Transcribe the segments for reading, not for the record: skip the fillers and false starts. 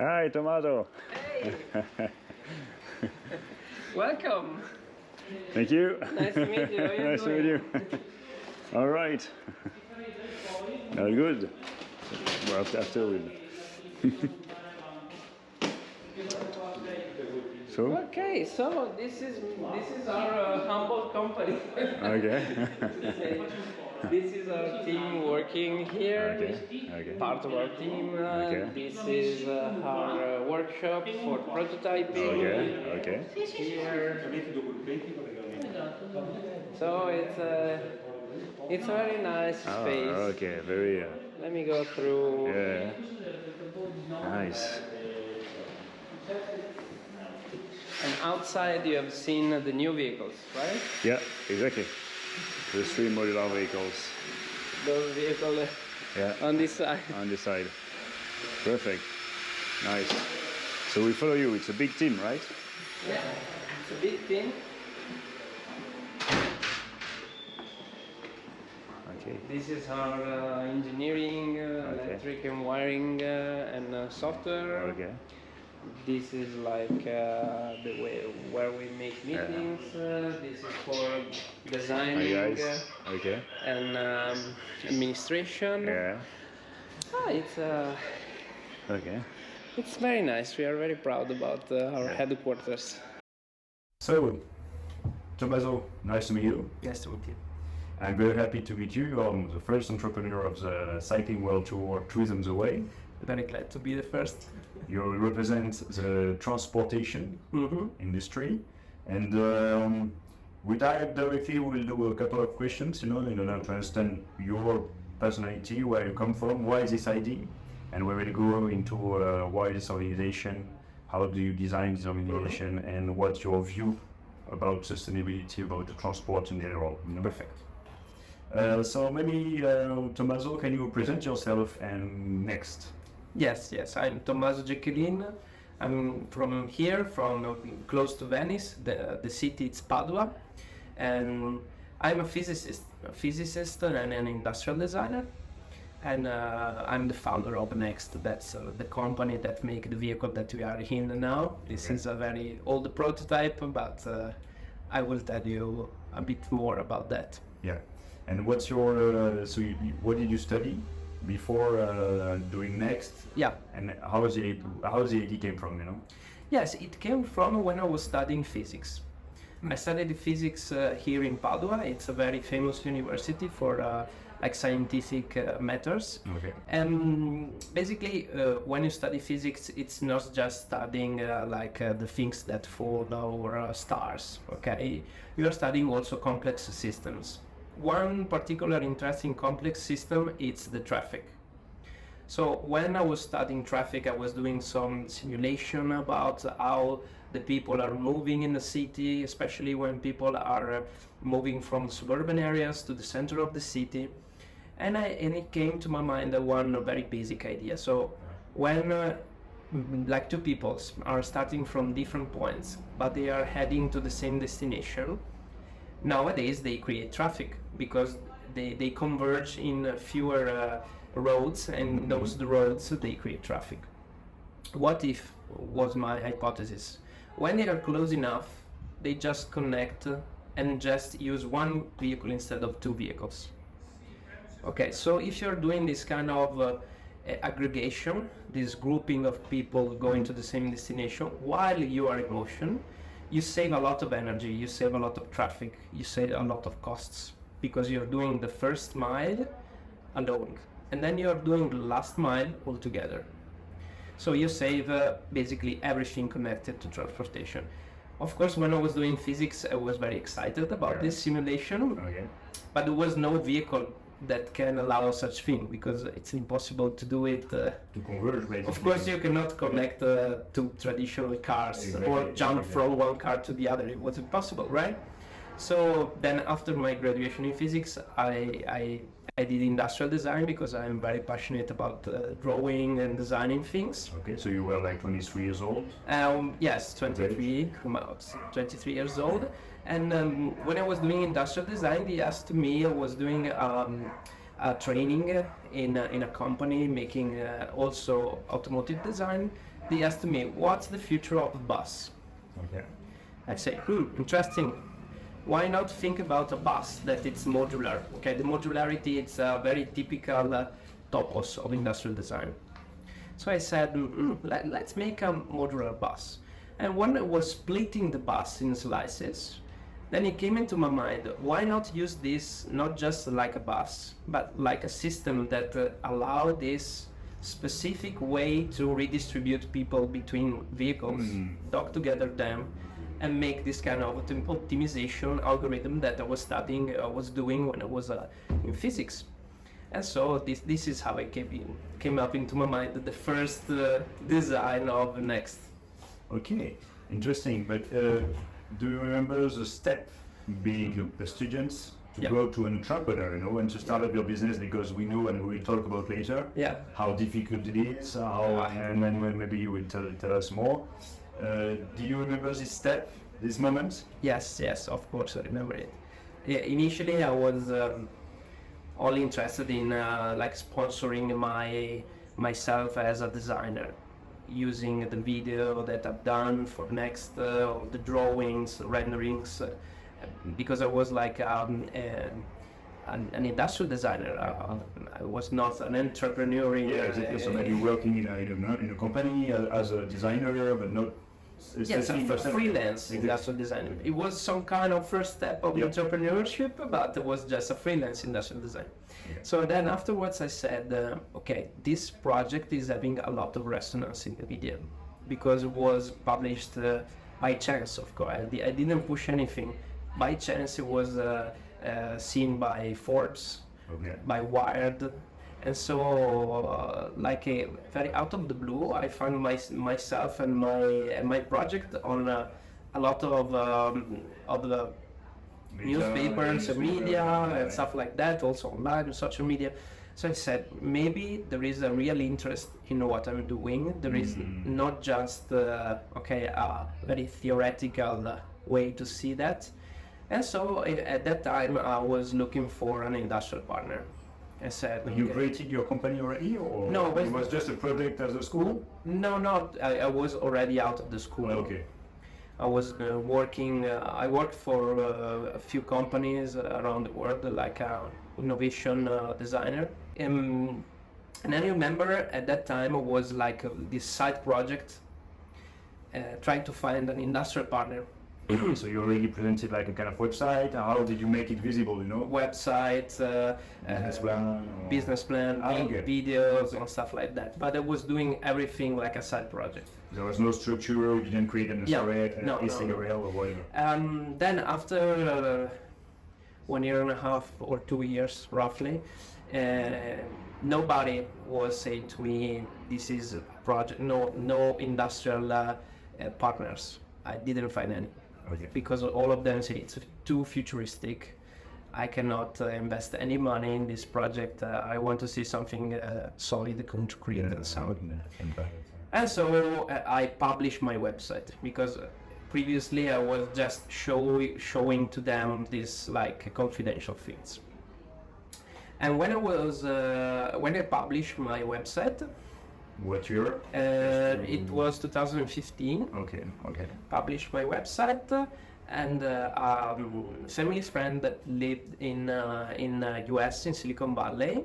Hi, Tomasso. Hey! Welcome! Thank you. Nice to meet you. How are you Nice to meet doing? you. All right. Good. Well, after we. So? Okay, so this is our humble company. Okay. This is our team working here. Okay. Part of our team. Okay. This is our workshop for prototyping. Okay. Here. So it's a very nice space. Oh, okay. Very. Let me go through. Yeah. Nice. And outside you have seen the new vehicles, right? Yeah, exactly. The 3 modular vehicles. Those vehicles Yeah. on this side. On this side. Perfect. Nice. So we follow you. It's a big team, right? Yeah, it's a big team. Okay. This is our engineering, electric and wiring and software. Okay. This is like the way where we make meetings. This is for designing Hi guys. Okay. and administration. Yeah. It's Okay. it's very nice. We are very proud about our headquarters. So, Tomasso, nice to meet you. Nice to meet you. I'm very happy to meet you. You're the first entrepreneur of the cycling world tour Tourism the Way. Very glad to be the first. You represent the transportation industry, and we dive directly. We'll do a couple of questions, in order to understand your personality, where you come from, why this idea, and we will go into why this organization, how do you design this organization, and what's your view about sustainability, about the transport in general. Perfect. So maybe Tomasso, can you present yourself and next? Yes, I'm Tomasso Gechelin. I'm from here, from close to Venice. The city is Padoue, and I'm a physicist and an industrial designer. And I'm the founder of NExT. That's the company that makes the vehicle that we are in now. This is a very old prototype, but I will tell you a bit more about that. Yeah. And what's your what did you study before doing NExT? Yeah. And how the idea came from, Yes, it came from when I was studying physics. I studied physics here in Padoue. It's a very famous university for scientific matters. Okay. And basically, when you study physics, it's not just studying the things that fall or stars. Okay, you are studying also complex systems. One particular interesting complex system is the traffic. So when I was studying traffic, I was doing some simulation about how the people are moving in the city, especially when people are moving from suburban areas to the center of the city. And it came to my mind one very basic idea. So when two people are starting from different points, but they are heading to the same destination, nowadays they create traffic because they converge in fewer roads, and those roads they create traffic. What if, was my hypothesis, when they are close enough, they just connect and just use one vehicle instead of 2 vehicles. Okay, so if you're doing this kind of aggregation, this grouping of people going to the same destination while you are in motion, you save a lot of energy, you save a lot of traffic, you save a lot of costs, because you're doing the first mile alone, and then you're doing the last mile all together. So you save basically everything connected to transportation. Of course, when I was doing physics, I was very excited about this simulation, but there was no vehicle that can allow such thing, because it's impossible to do it. To converge, basically. Of course, you cannot connect 2 traditional cars or jump from one car to the other. It was impossible, right? So then, after my graduation in physics, I did industrial design because I'm very passionate about drawing and designing things. Okay, so you were like 23 years old? Yes, 23, about 23 years old. And when I was doing industrial design, they asked me, I was doing a training in a company making also automotive design, they asked me, what's the future of the bus? Okay. I say, interesting. Why not think about a bus that it's modular? Okay, the modularity, it's a very typical topos of industrial design. So I said, let's make a modular bus. And when I was splitting the bus in slices, then it came into my mind, why not use this not just like a bus, but like a system that allow this specific way to redistribute people between vehicles, dock together them, and make this kind of optimization algorithm that I was studying, I was doing when I was in physics. And so this is how it came up into my mind, the first design of NExT. Okay, interesting. But do you remember the step being the students to go to an entrepreneur, and to start up your business? Because we know, and we'll talk about later, how difficult it is, and then maybe you will tell us more. Do you remember this step, this moment? Yes, of course I remember it. Yeah, initially I was only interested in like sponsoring myself as a designer, using the video that I've done for NExT, the drawings, renderings, because I was like an industrial designer. I was not an entrepreneur. So maybe working in a company as a designer, but not. Yes, a freelance industrial designer. It was some kind of first step of entrepreneurship, but it was just a freelance industrial design. So then afterwards I said, okay, this project is having a lot of resonance in the video, because it was published by chance, of course. I didn't push anything. By chance it was seen by Forbes, by Wired. And so, like a very out of the blue, I found myself and my project on a lot of the newspapers and media and stuff like that, also online and social media. So I said, maybe there is a real interest in what I'm doing. There is not just a very theoretical way to see that. And so at that time I was looking for an industrial partner. I said, you created your company already, or no? It was just a project as a school? No. I was already out of the school. Okay. I was working. I worked for a few companies around the world, like innovation designer. And I remember at that time it was like this side project, trying to find an industrial partner. So you already presented like a kind of website. How did you make it visible? Website, business plan, videos and stuff like that. But I was doing everything like a side project. There was no structure. You didn't create an URL or whatever. Then after 1 year and a half or 2 years roughly, nobody was saying to me, "This is a project." No industrial partners. I didn't find any. Okay. Because all of them say it's too futuristic. I cannot invest any money in this project. I want to see something solid, concrete, and sound. And so I published my website, because previously I was just showing to them these like confidential things. And when I published my website, what year? It was 2015. Okay. Published my website, and family friend that lived in US in Silicon Valley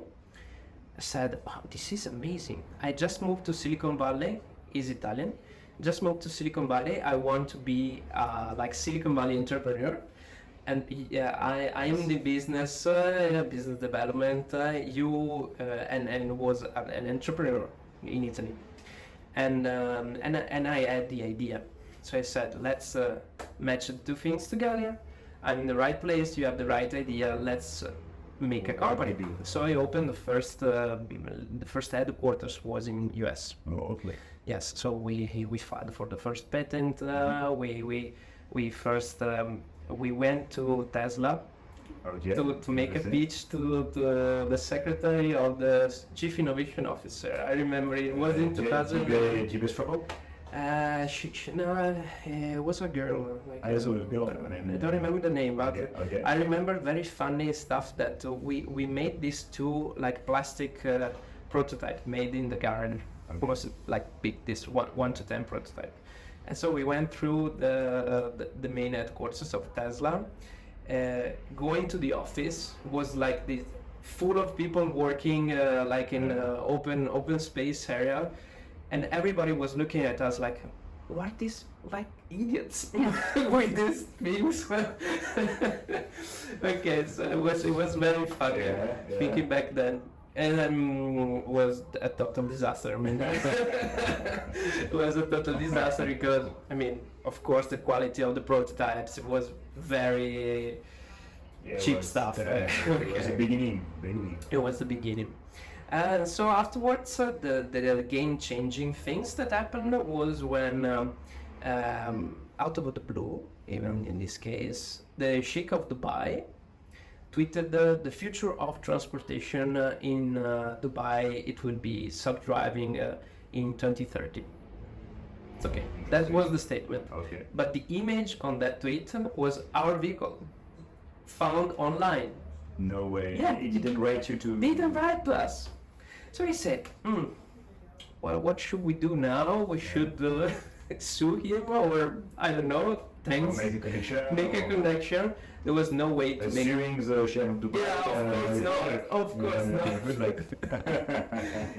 said, "Wow, this is amazing. I just moved to Silicon Valley." He's Italian. Just moved to Silicon Valley. I want to be like Silicon Valley entrepreneur. And I am the business development. And was an entrepreneur in Italy, and I had the idea. So I said, let's match the two things together. I'm in the right place, you have the right idea, let's make a company. So I opened the first headquarters was in US. Oh, okay. Yes, so we filed for the first patent. We went to Tesla. To make a pitch to the secretary of the chief innovation officer. I remember it was in 2000. It was a girl. I don't remember the name, but I remember very funny stuff that we made these two like plastic prototype made in the garden. It was like big, this 1 to 10 prototype. And so we went through the main headquarters of Tesla. Going to the office was like this, full of people working like in open space area, and everybody was looking at us like, what are these like idiots with these things? Okay, so it was very funny thinking back then. And was a total disaster. I mean, it was a total disaster because, I mean, of course, the quality of the prototypes was very cheap stuff. It was the beginning. It was the beginning. And so afterwards, the game-changing things that happened was when, out of the blue, even in this case, the Sheikh of Dubai tweeted the future of transportation in Dubai, it will be self-driving in 2030. It's okay. That was the statement. Okay. But the image on that tweet was our vehicle, found online. No way. Yeah. He didn't write you to... Didn't write to us. So he said, well, what should we do now? We should sue him, or I don't know, thanks. Make a connection. Make a connection. There was no way to make... Suing the Sheikh of Dubai. Yeah, of course not. Of course not. Good luck.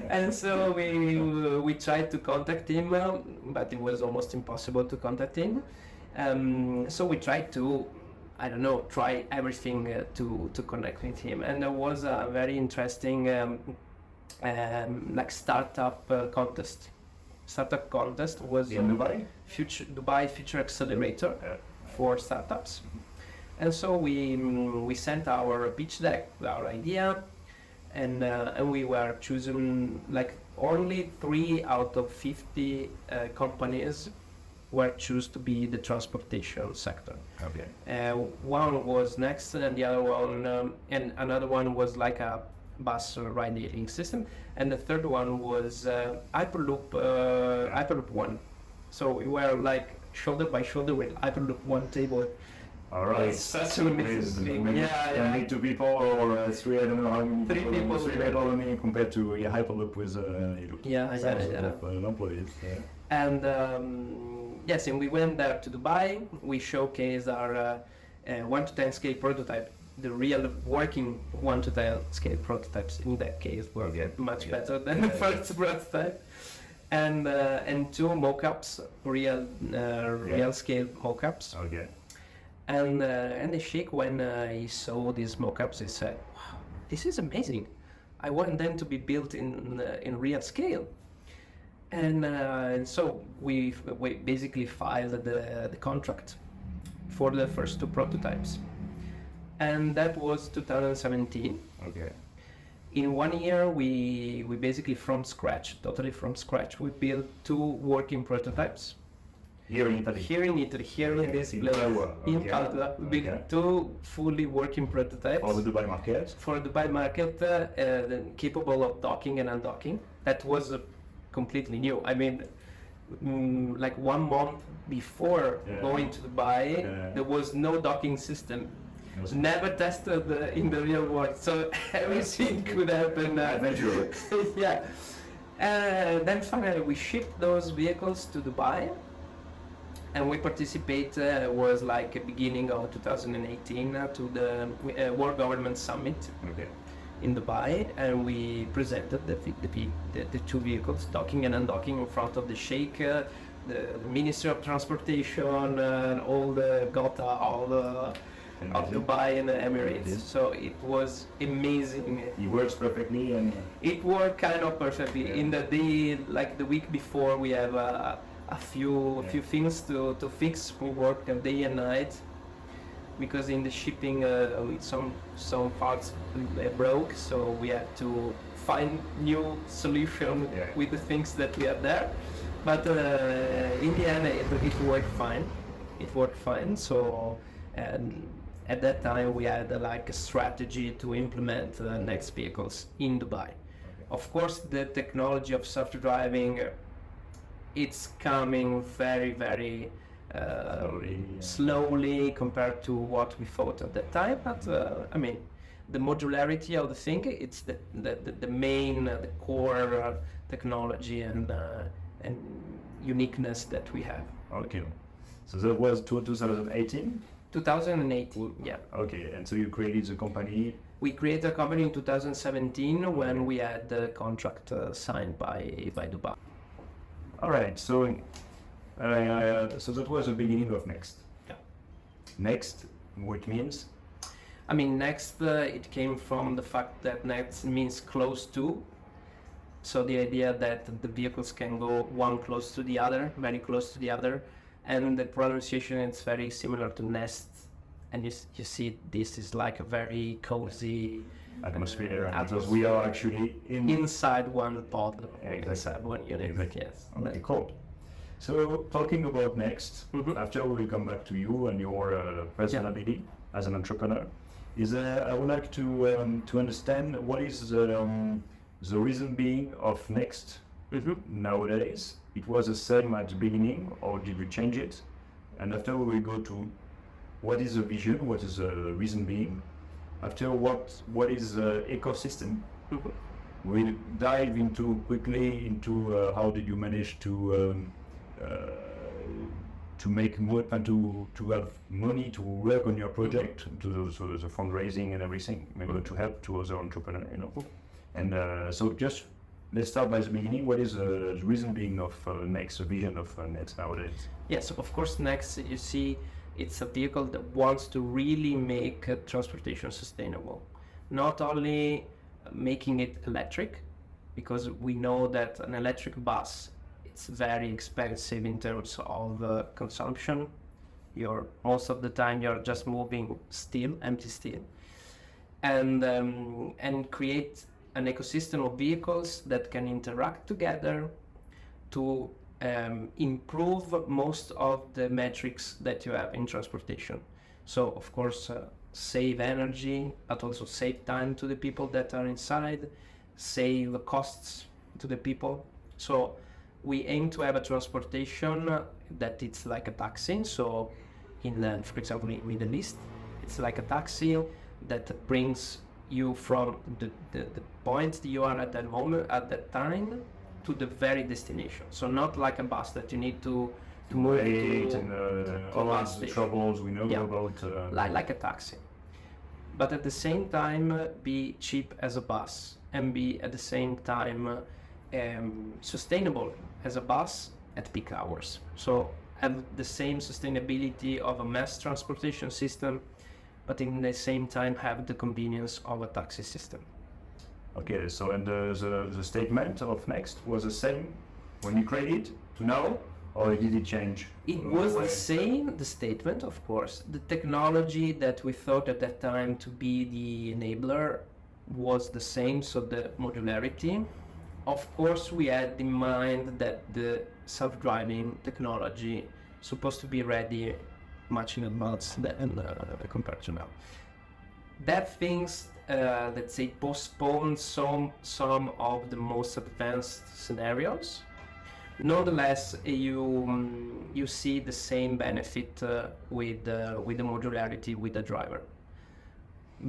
And so we tried to contact him, but it was almost impossible to contact him. So we tried to, I don't know, try everything to connect with him. And there was a very interesting like startup contest. Startup contest was in Dubai? Dubai Future Accelerator for startups. And so we sent our pitch deck, our idea, and we were chosen, like only 3 out of 50 companies were chosen to be the transportation sector. Okay. One was NExT, and the other one, and another one was like a bus ride-hailing system, and the third one was Hyperloop 1. So we were like shoulder by shoulder with Hyperloop 1 table. All right. It's such an amazing thing. Yeah. Only 2 people or 3, I don't know how many 3 people. 3 people only compared to Hyperloop with Yeah. employees. Yeah. And yes, and we went there to Dubai. We showcased our 1 to 10 scale prototype. The real working 1 to 10 scale prototypes in that case were much better than the first prototype. And 2 mock-ups, real scale mock-ups. Okay. And the Sheikh, when he saw these mock-ups, he said, "Wow, this is amazing! I want them to be built in real scale." And so we basically filed the contract for the first 2 prototypes, and that was 2017. Okay. In 1 year, we basically totally from scratch, we built 2 working prototypes. Here in Italy? Here in this place, in Padoue, we built 2 fully working prototypes. For the Dubai market? For the Dubai market, capable of docking and undocking. That was completely new. I mean, like 1 month before going to Dubai, there was no docking system. It was never tested in the real world, so everything could happen. Adventure. Yeah. Then finally we shipped those vehicles to Dubai, and we participate was like a beginning of 2018 to the World Government Summit in Dubai, and we presented the 2 vehicles, docking and undocking, in front of the Sheikh, the Ministry of Transportation, and all the GOTA, all the of Dubai and the Emirates. So it was amazing. It works perfectly, and it worked kind of perfectly. In the day, like the week before, we have a few things to fix. We worked day and night because in the shipping some parts broke, so we had to find new solution with the things that we have there. But in the end, it worked fine. It worked fine. So and at that time we had like a strategy to implement NExT vehicles in Dubai. Of course, the technology of self-driving, it's coming very, very slowly compared to what we thought at that time. But I mean, the modularity of the thing, it's the main, the core technology and uniqueness that we have. Okay. So that was 2018? 2018, yeah. Okay, and so you created the company? We created a company in 2017 when we had the contract signed by Dubai. All right, so so that was the beginning of NExT. Yeah. NExT, what means? I mean, NExT, it came from the fact that NExT means close to. So the idea that the vehicles can go one close to the other, very close to the other, and the pronunciation is very similar to nest. And you see, this is like a very cozy atmosphere, because we are actually inside one pod, exactly. inside one unit. Exactly. Yes. Okay, cool. So talking about NExT, after we will come back to you and your personality as an entrepreneur, I would like to understand what is the reason being of NExT nowadays. It was the same at the beginning, or did you change it? And after we will go to what is the vision, what is the reason being. After what is the ecosystem? We'll dive quickly into how did you manage to make more and to have money to work on your project, to the fundraising and everything, maybe to help to other entrepreneurs, And so just let's start by the beginning. What is the reason being of NExT, the vision of NExT nowadays? Yes, of course, NExT, you see, it's a vehicle that wants to really make transportation sustainable. Not only making it electric, because we know that an electric bus, it's very expensive in terms of consumption. Most of the time you're just moving empty steel, and create an ecosystem of vehicles that can interact together to improve most of the metrics that you have in transportation. So of course, save energy, but also save time to the people that are inside, save costs to the people. So we aim to have a transportation that it's like a taxi. So for example, in Middle East, it's like a taxi that brings you from the point that you are at that moment, at that time, to the very destination. So not like a bus that you need to move and all the troubles we know about. Like a taxi. But at the same time, be cheap as a bus, and be at the same time sustainable as a bus at peak hours. So have the same sustainability of a mass transportation system, but in the same time have the convenience of a taxi system. Okay, so and the statement of NExT was the same when you created to now, or did it change? It was the same, the statement, of course. The technology that we thought at that time to be the enabler was the same, so the modularity. Of course, we had in mind that the self-driving technology is supposed to be ready much in advance than compared to now. That things, let's say, postpone some of the most advanced scenarios. Nonetheless, you see the same benefit with the modularity with the driver.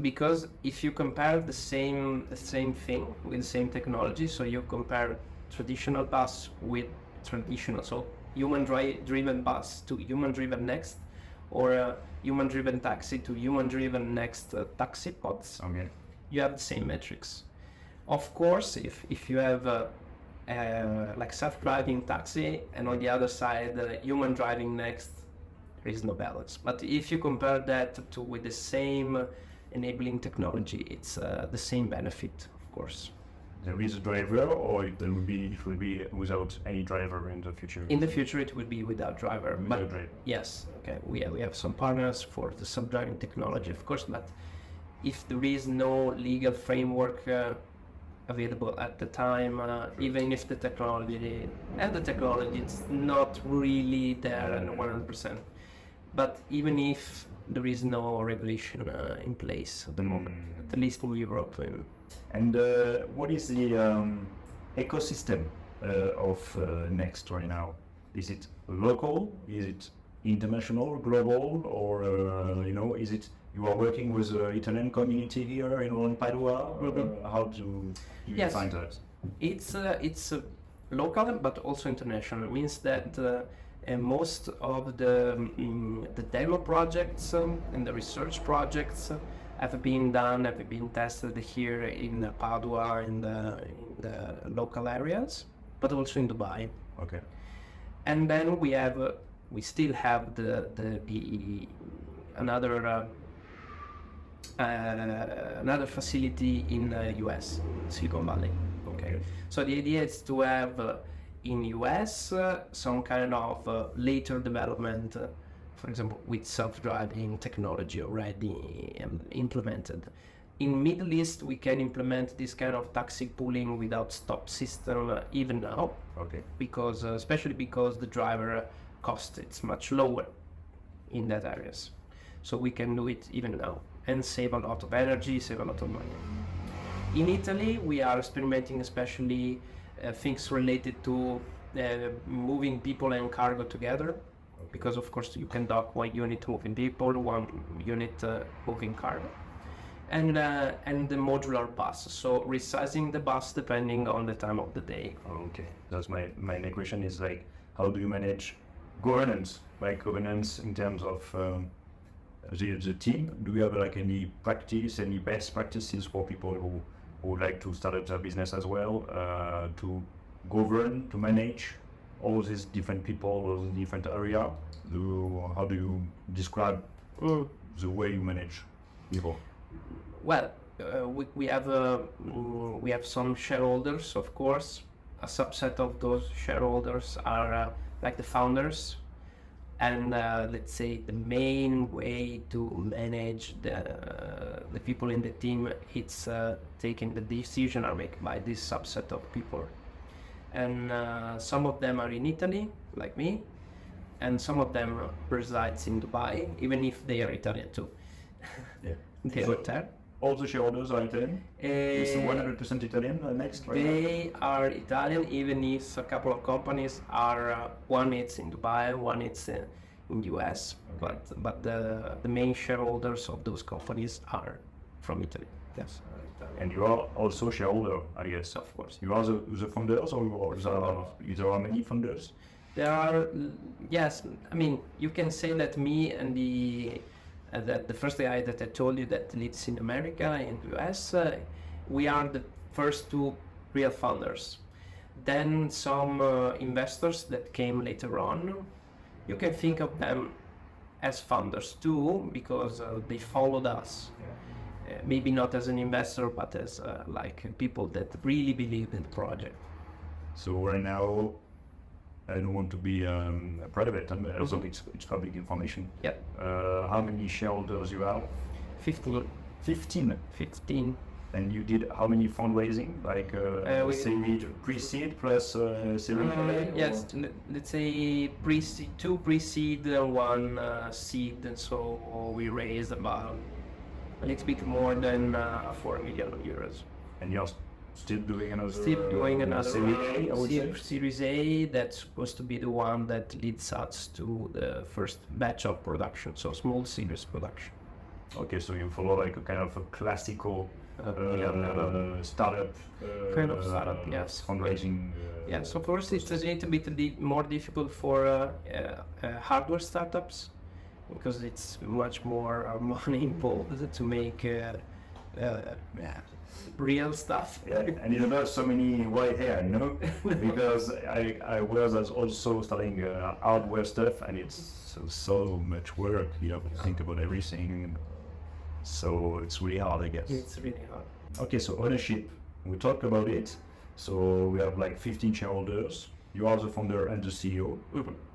Because if you compare the same thing with the same technology, so you compare traditional bus with traditional, so human-driven bus to human-driven NExT, or human-driven taxi to human-driven NExT taxi pods, you have the same metrics. Of course, if you have like self-driving taxi and on the other side human-driving NExT, there is no balance. But if you compare that with the same enabling technology, it's the same benefit, of course. There is a driver, or it will be without any driver in the future? In the future, it will be without driver. Without driver. Yes, okay. We have some partners for the self-driving technology, of course, but if there is no legal framework available at the time, even if the technology is not really there at 100%, but even if there is no regulation in place at the moment, at least in Europe. And what is the ecosystem of NExT right now? Is it local? Is it international, global, or is it you are working with the Italian community here in Padoue. How do you Yes. find that? It's local but also international. It means that most of the demo projects and the research projects have been tested here in Padua in the local areas, but also in Dubai. Okay. And then we still have another facility in the US, Silicon Valley. Okay. So the idea is to have in US some kind of later development, for example, with self-driving technology already implemented. In Middle East, we can implement this kind of taxi pooling without stop system even now. Okay. Because especially because the driver cost it's much lower in that areas, so we can do it even now and save a lot of energy, save a lot of money. In Italy, we are experimenting especially things related to moving people and cargo together, because of course you can dock one unit moving people, one unit moving cargo, and the modular bus, so resizing the bus depending on the time of the day. Okay, that's my next question is like, how do you manage governance? Like governance in terms of the team. Do you have like any best practices for people who would like to start up their business as well, to govern, to manage all these different people, all the different area? How do you describe the way you manage people? Well, we have some shareholders, of course. A subset of those shareholders are like the founders, and let's say the main way to manage the people in the team, it's taking the decision are made by this subset of people, and some of them are in Italy, like me, and some of them resides in Dubai, even if they are Italian too. Yeah. They are Italian. All the shareholders are Italian? It's 100% Italian NExT right now? They are Italian, even if a couple of companies are, one is in Dubai, one is in US, Okay. but the main shareholders of those companies are from Italy. Yes. And you are also shareholder, I guess. Of course. You are the founders, or there are many founders? There are, yes, I mean, you can say that me and the first guy that I told you that lives in America, in the US, we are the first two real founders. Then some investors that came later on, you can think of them as founders too, because they followed us. Maybe not as an investor, but as like people that really believe in the project. So right now, I don't want to be proud of it, and also it's public information. Yeah. How many shareholders you have? 15. 15. 15. And you did how many fundraising? Like pre-seed plus series A? Yes, let's say pre-seed, 2 pre-seed, 1 seed, and so we raised about a little bit more than 4 million euros. And you're still doing another Series Series A, I would say? Series A, that's supposed to be the one that leads us to the first batch of production, so small series production. Okay, so you follow like a kind of a classical startup. Kind of startup, yes. Fundraising. Yes, of course, it's a little bit more difficult for hardware startups, because it's much more money involved to make real stuff. Yeah, and you know, so many white hair, no? Because I was also studying hardware stuff, and it's so much work. You have to think about everything. So it's really hard, I guess. It's really hard. Okay, so ownership, we talked about it. So we have like 15 shareholders. You are the founder and the CEO.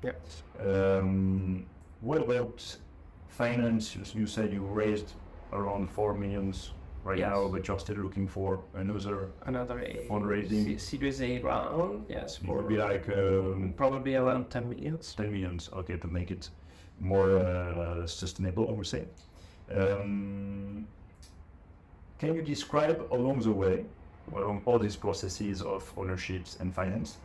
Yeah. What about finance? You said you raised around 4 million right Yes. now, but you're still looking for another fundraising. Series A round, yes. It would be like Probably around 10 million. 10 millions, okay, to make it more sustainable, I would say. Can you describe along the way, along all these processes of ownerships and finance,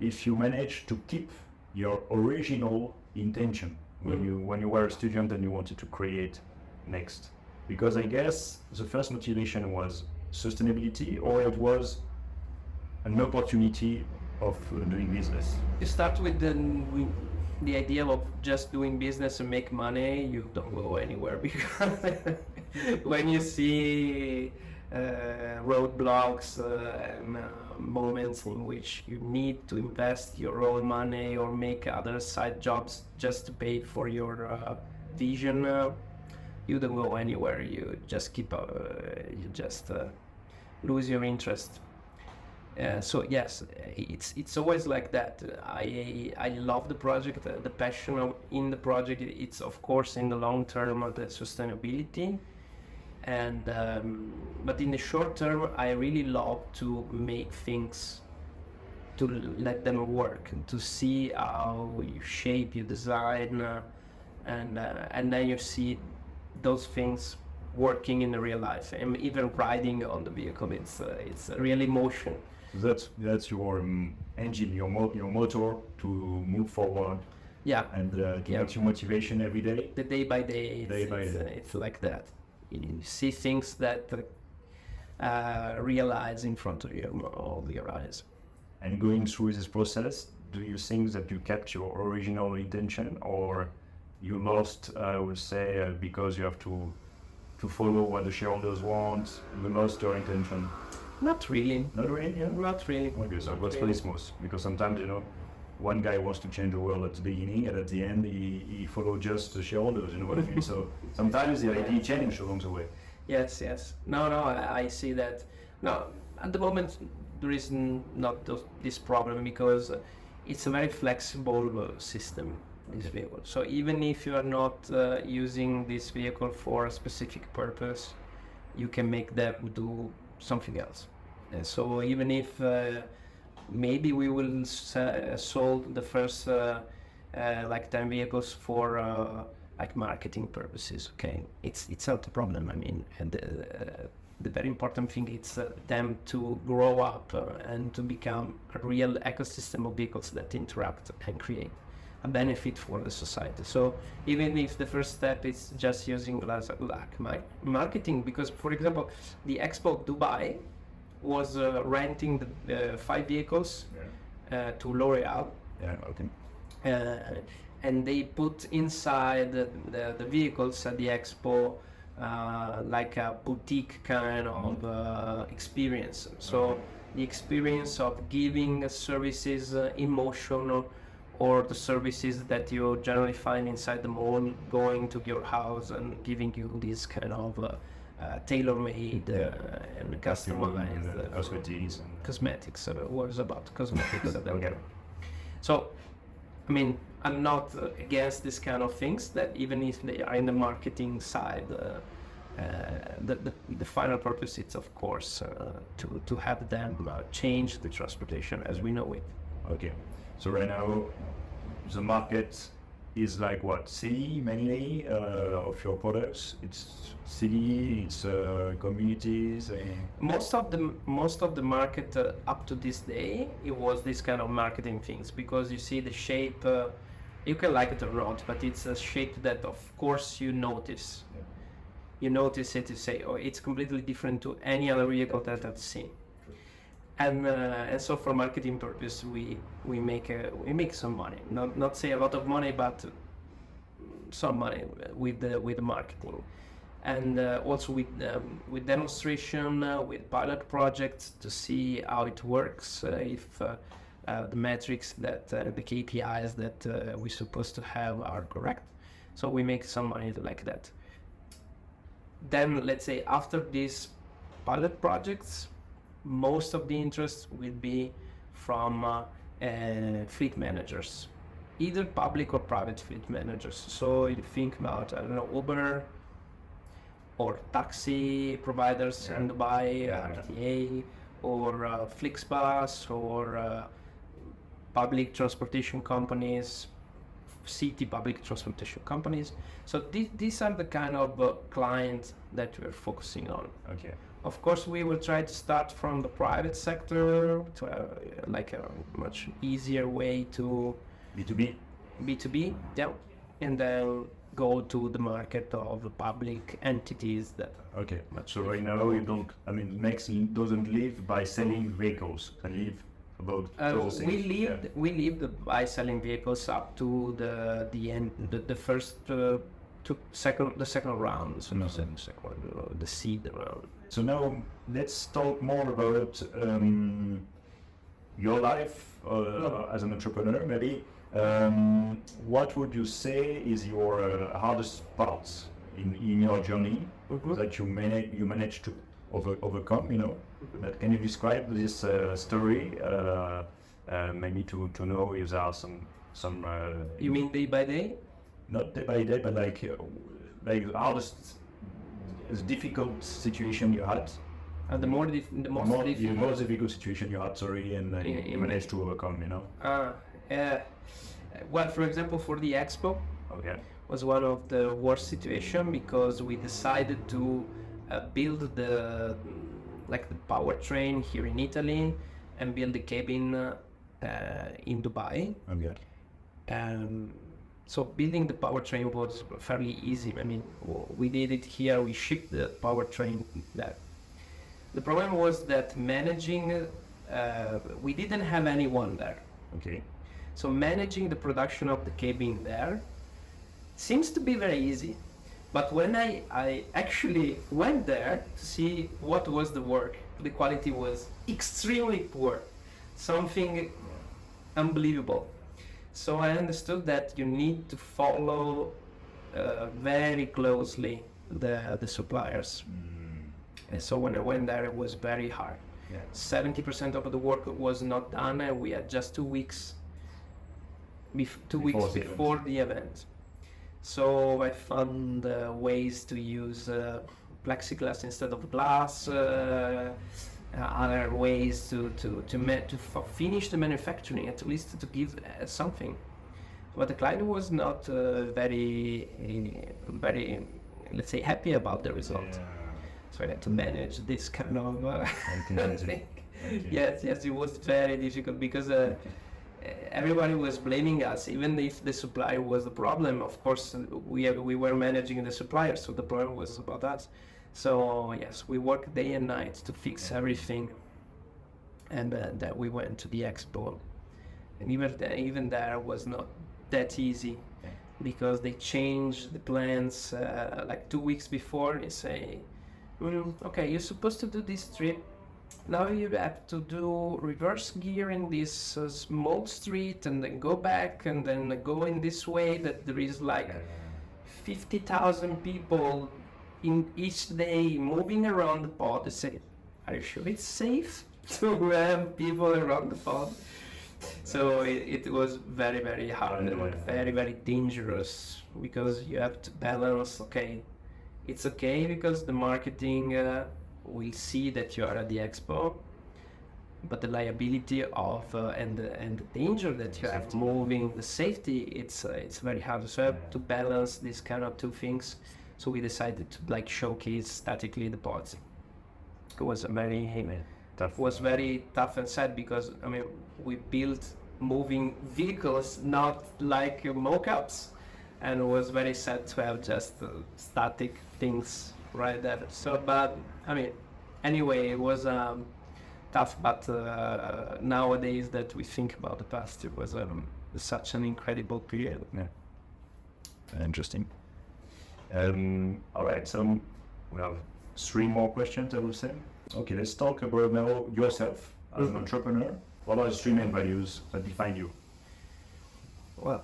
if you manage to keep your original intention when you were a student and you wanted to create next? Because I guess the first motivation was sustainability, or it was an opportunity of doing business. You start with the idea of just doing business and make money, you don't go anywhere because when you see roadblocks and moments in which you need to invest your own money or make other side jobs just to pay for your vision, you don't go anywhere. You just keep, you just lose your interest. So yes, it's always like that. I love the project, the passion in the project. It's of course in the long term of the sustainability, and but in the short term, I really love to make things, to let them work, and to see how you shape, you design, and then you see those things working in the real life, and even riding on the vehicle. It's real emotion. That's your engine, your motor to move forward. Yeah. And get your motivation every day. The day by day. It's like that. You see things that realize in front of you, all your eyes. And going through this process, do you think that you kept your original intention, or you lost, I would say, because you have to follow what the shareholders want, you lost your intention? Not really. Not really, yeah? Not really. Okay, so that's pretty smooth, because sometimes, one guy wants to change the world at the beginning, and at the end he follows just the shareholders, you know what I mean? So sometimes the idea changes along the way. Yes. No, I see that. No, at the moment there is not this problem, because it's a very flexible system, this vehicle. So even if you are not using this vehicle for a specific purpose, you can make them do something else. And so even if maybe we will sold the first like 10 vehicles for like marketing purposes, okay, it's not a problem. I mean, and the very important thing is them to grow up and to become a real ecosystem of vehicles that interact and create a benefit for the society. So even if the first step is just using like marketing, because for example, the Expo Dubai was renting the 5 vehicles to L'Oreal. Yeah, okay. And they put inside the vehicles at the Expo like a boutique kind of experience. So the experience of giving services in motion, or the services that you generally find inside the mall, going to your house and giving you this kind of tailor-made and customized cosmetics. Words about cosmetics. Okay. So, I mean, I'm not against this kind of things, that even if they are in the marketing side, the final purpose is of course to have them change the transportation as we know it. Okay. So right now, the market is like what? City mainly of your products. It's city. It's communities. Most of the market up to this day, it was this kind of marketing things, because you see the shape. You can like it or not, but it's a shape that of course you notice. Yeah. You notice it. You say, oh, it's completely different to any other vehicle that I've seen. And so for marketing purpose, we make some money. Not say a lot of money, but some money with the marketing, and also with demonstration, with pilot projects to see how it works. If the metrics that the KPIs that we're supposed to have are correct, so we make some money like that. Then let's say after these pilot projects, most of the interest will be from fleet managers, either public or private fleet managers. So you think about, I don't know, Uber or taxi providers in Dubai, RTA, or Flixbus, or public transportation companies, city public transportation companies. So these are the kind of clients that we're focusing on. Okay. Of course, we will try to start from the private sector, to like a much easier way to B2B. B2B, yeah, and then go to the market of the public entities that. Okay, so right now you don't, I mean, Next doesn't live by selling vehicles, it live about those things. We lived by selling vehicles up to the end, the first the second round, so the seed round. So now let's talk more about your life as an entrepreneur, maybe. What would you say is your hardest parts in your journey that you managed to overcome? You know, but can you describe this story? Maybe to know if there are some. You mean day by day? Not day by day, but like the hardest, difficult situation you had. The most difficult situation you had, sorry, and you managed to overcome, you know? Well, for example, for the expo, was one of the worst situation because we decided to build the powertrain here in Italy and build the cabin in Dubai. So building the powertrain was fairly easy. I mean, we did it here, we shipped the powertrain there. The problem was that managing, we didn't have anyone there. So managing the production of the cabin there seems to be very easy. But when I actually went there to see what was the work, the quality was extremely poor, something unbelievable. So I understood that you need to follow very closely the suppliers. And so when I went there, it was very hard. 70% of the work was not done, and we had just 2 weeks, before the event. So I found ways to use plexiglass instead of glass, other ways to finish the manufacturing, at least to give something. But the client was not very, let's say, happy about the result. So I had to manage this kind of thing. Yes, it was very difficult because everybody was blaming us, even if the supplier was the problem. Of course, we were managing the supplier, so the problem was about us. So yes, we worked day and night to fix everything, and that we went to the expo. And even there was not that easy, because they changed the plans like 2 weeks before. They say, okay, you're supposed to do this trip. Now you have to do reverse gear in this small street, and then go back, and then go in this way. That there is like 50,000 people in each day moving around the pod. They say, are you sure it's safe to have people around the pod? So it was very, very hard, and very, very dangerous, because you have to balance. Okay, it's okay because the marketing will see that you are at the expo, but the liability of and the danger that you have moving, the safety, it's very hard. So you have to balance these kind of two things. So we decided to showcase statically the pods. It was very tough and sad, because I mean, we built moving vehicles, not like mock-ups, and it was very sad to have just static things right there. So, but I mean, anyway, it was tough. But nowadays that we think about the past, it was such an incredible period. Interesting. All right, so we have 3 more questions, I would say. Okay, let's talk about now yourself as an entrepreneur. What are the 3 main values that define you? Well,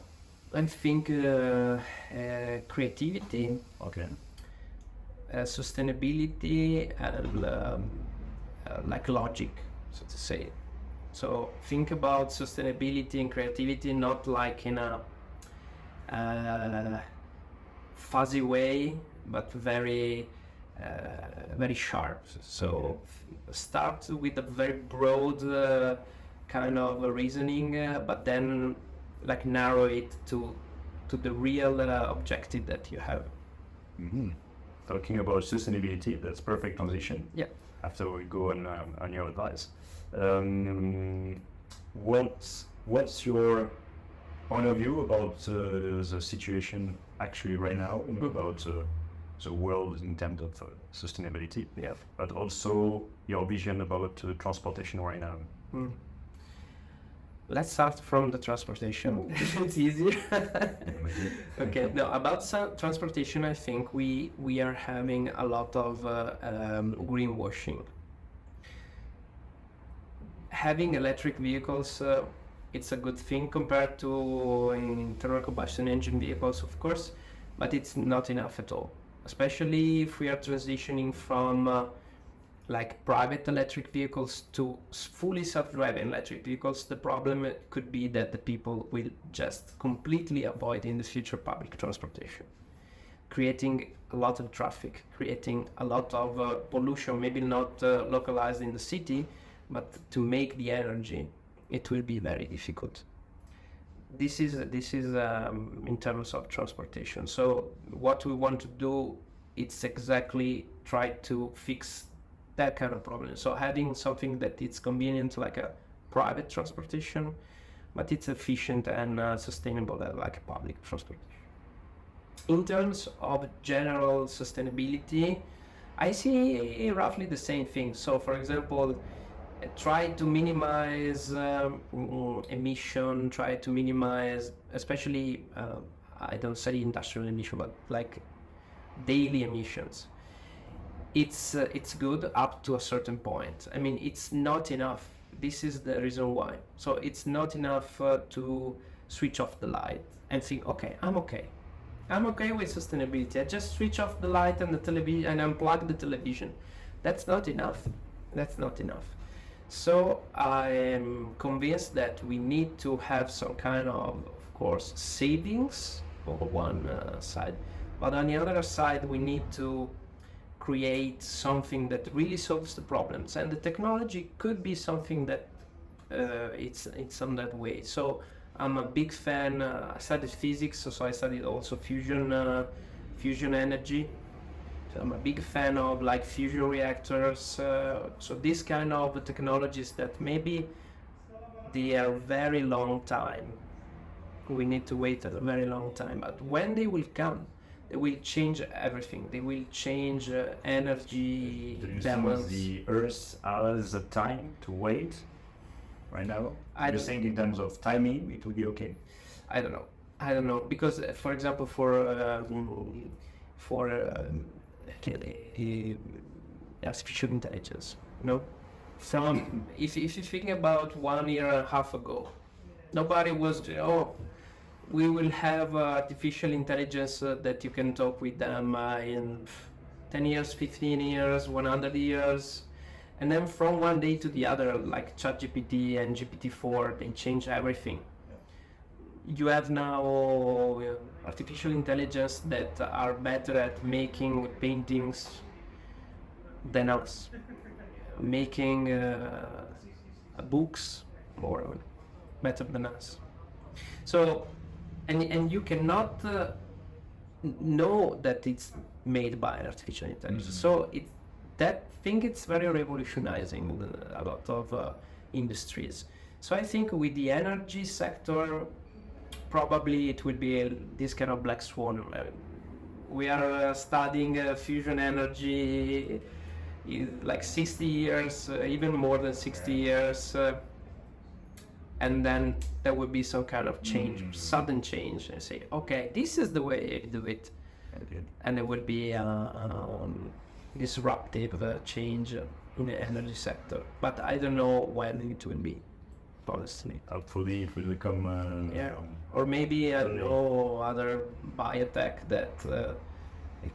I think creativity, sustainability, and like logic, so to say. So think about sustainability and creativity not like in a fuzzy way, but very very sharp. So start with a very broad kind of reasoning, but then like narrow it to the real objective that you have. Talking about sustainability, that's perfect transition. Yeah. After we go on your advice, what's your point of view about the situation actually right now about the world in terms of sustainability, but also your vision about transportation right now. Let's start from the transportation. It's easier. Okay, no, about transportation, I think we are having a lot of greenwashing. Having electric vehicles, it's a good thing compared to internal combustion engine vehicles, of course, but it's not enough at all. Especially if we are transitioning from like private electric vehicles to fully self-driving electric vehicles, the problem could be that the people will just completely avoid in the future public transportation, creating a lot of traffic, creating a lot of pollution, maybe not localized in the city, but to make the energy, it will be very difficult. This is in terms of transportation. So what we want to do, it's exactly try to fix that kind of problem. So having something that it's convenient like a private transportation, but it's efficient and sustainable like a public transportation. In terms of general sustainability, I see roughly the same thing. So for example, try to minimize emission, try to minimize, especially, I don't say industrial emission, but like daily emissions. It's good up to a certain point. I mean, it's not enough. This is the reason why. So it's not enough to switch off the light and think, okay, I'm okay with sustainability. I just switch off the light and the television and unplug the television. That's not enough. So I am convinced that we need to have some kind of course, savings on one side, but on the other side, we need to create something that really solves the problems, and the technology could be something that it's on that way. So I'm a big fan. I studied physics, so I studied also fusion energy. So I'm a big fan of like fusion reactors. So this kind of technologies that maybe they are very long time. We need to wait a very long time, but when they will come, they will change everything. They will change energy balance. The Earth has the time to wait right now? You think in terms of timing, it will be okay? I don't know, because for example, for artificial intelligence, from if you think about 1 year and a half ago, nobody was we will have artificial intelligence that you can talk with them in 10 years, 15 years, 100 years, and then from one day to the other, like ChatGPT and GPT-4, they change everything. You have now artificial intelligence that are better at making paintings than us, making books more better than us. So, and you cannot know that it's made by artificial intelligence. So it's very revolutionizing a lot of industries. So I think with the energy sector, probably it will be this kind of black swan. We are studying fusion energy in like 60 years, even more than 60 years, and then there will be some kind of change, sudden change, and say, okay, this is the way I do it, and it will be disruptive change in the energy sector. But I don't know when it will be. Honestly, hopefully it will become or maybe I don't know, other biotech that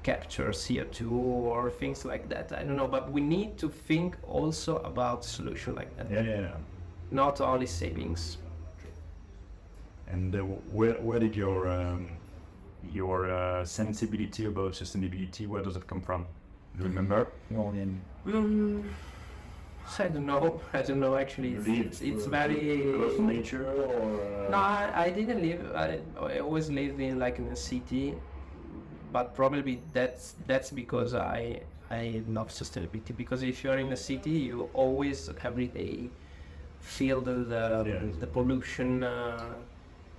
capture CO2 or things like that. I don't know, but we need to think also about solution like that. Not only savings. And where did your sensibility about sustainability, where does it come from? Do you remember? I don't know actually. It's very close to nature, or no, I didn't live. I always lived in a city, but probably that's because I love sustainability. Because if you are in a city, you always every day feel the pollution,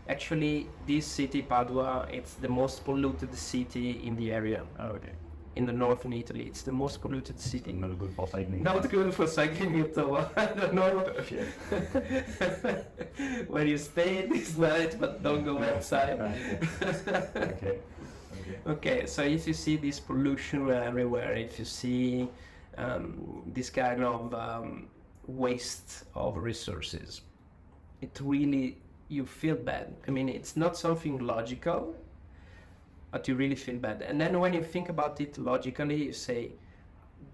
Actually, this city, Padua, it's the most polluted city in the area. Oh, okay. In the northern Italy, it's the most polluted city. Not good for cycling. Not good for cycling at all. I don't know where you stay this night, but don't go outside. Okay. Okay, so if you see this pollution everywhere, if you see this kind of waste of resources, it really, you feel bad. I mean, it's not something logical, but you really feel bad. And then when you think about it logically, you say,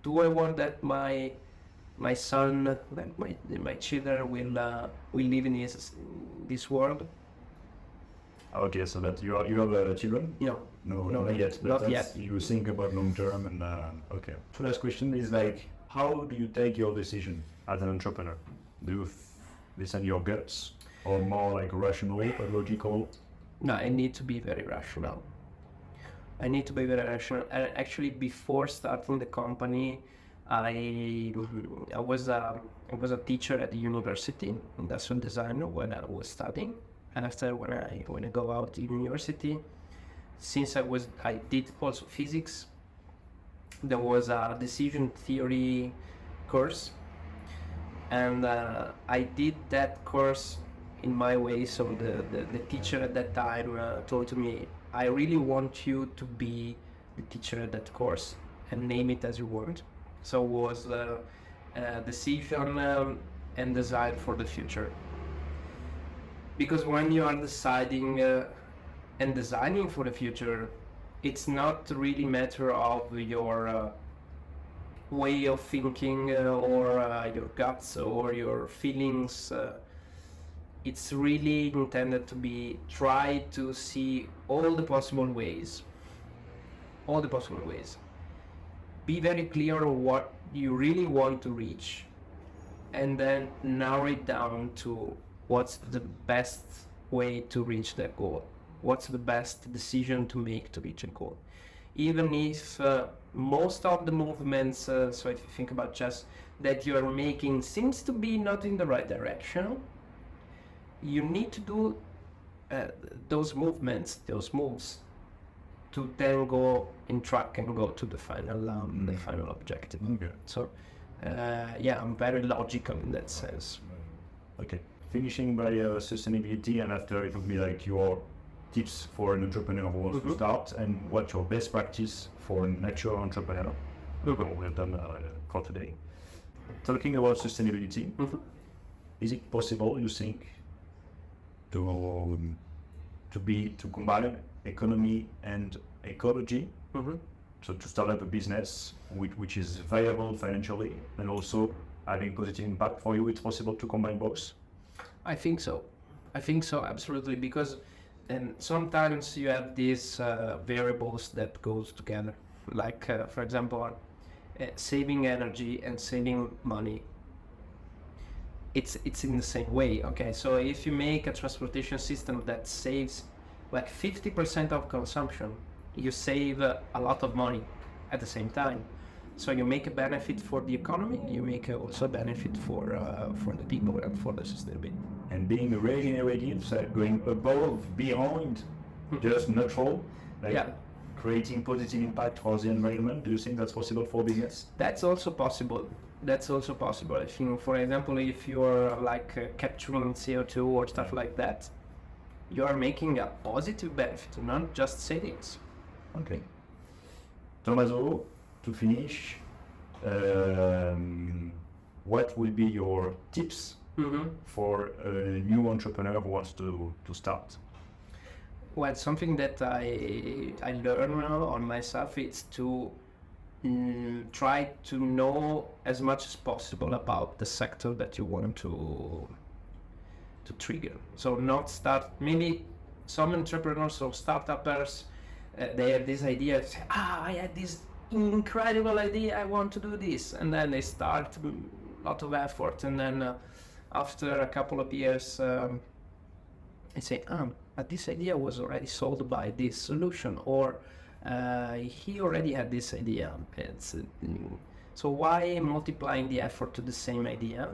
do I want that my son, that my children will live in this world? Okay, so that you have children? No, not yet. But not yet. You think about long term and okay. So last question is like, how do you take your decision as an entrepreneur? Do you listen to your guts, or more like rationally or logical? No, I need to be very rational. And actually, before starting the company, I was a teacher at the university, industrial design, when I was studying. And after, when I go out to university, since I did also physics, there was a decision theory course, and I did that course in my way. So the teacher at that time told to me, I really want you to be the teacher at that course and name it as you want. So it was decision and design for the future. Because when you are deciding and designing for the future, it's not really matter of your way of thinking or your guts or your feelings. It's really intended to be try to see all the possible ways. Be very clear on what you really want to reach, and then narrow it down to what's the best way to reach that goal. What's the best decision to make to reach a goal? Even if most of the movements, so if you think about just that you're making seems to be not in the right direction, you need to do those moves to then go in track and go to the final objective. Okay. So I'm very logical in that sense. Okay. Finishing by sustainability, and after it will be like your tips for an entrepreneur who wants to start, and what's your best practice for an actual entrepreneur. We've done for today. Talking about sustainability, is it possible, you think, to combine economy and ecology? So to start up a business which is viable financially and also having positive impact for you, it's possible to combine both? I think so, absolutely, because sometimes you have these variables that goes together, like for example, saving energy and saving money. It's in the same way. Okay, so if you make a transportation system that saves like 50% of consumption, you save a lot of money at the same time. So you make a benefit for the economy, you make also a benefit for the people and for the sustainability. And being regenerative, so going above, beyond just natural, creating positive impact for the environment. Do you think that's possible for business? That's also possible. I think, for example, if you're capturing CO2 or stuff like that, you are making a positive benefit, not just savings. Okay. Tomasso, to finish, what will be your tips for a new entrepreneur who wants to start? Well, something that I learned on myself is to try to know as much as possible about the sector that you want to trigger. So not start, maybe some entrepreneurs or startuppers, they have this idea, say, I had this incredible idea, I want to do this, and then they start a lot of effort, and then after a couple of years they say, but this idea was already sold by this solution, or he already had this idea. So why multiplying the effort to the same idea?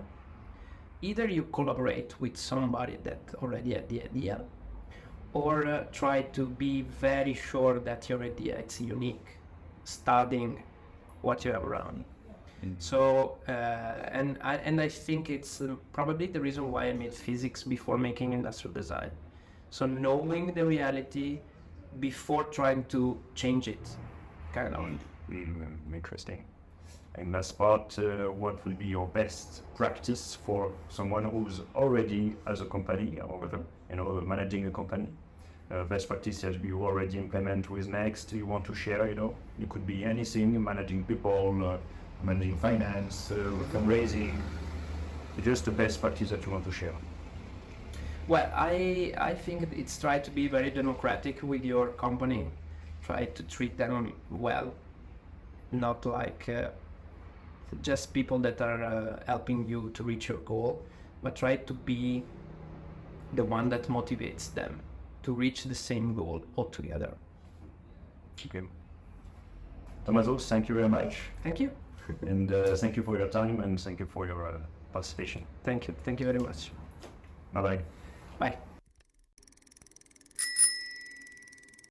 Either you collaborate with somebody that already had the idea, or try to be very sure that your idea is unique, studying what you have around. So, and I think it's probably the reason why I made physics before making industrial design. So knowing the reality before trying to change it, kind of. Interesting. And that's part, what will be your best practice for someone who's already as a company or managing a company? Best practice as you already implement with NExT, you want to share, it could be anything, managing people, managing finance, fundraising, just the best practice that you want to share. Well, I think it's try to be very democratic with your company. Try to treat them well, not like just people that are helping you to reach your goal, but try to be the one that motivates them to reach the same goal altogether. Okay. Tomasso, thank you very much. Thank you. And thank you for your time and thank you for your participation. Thank you very much. Bye-bye. Bye.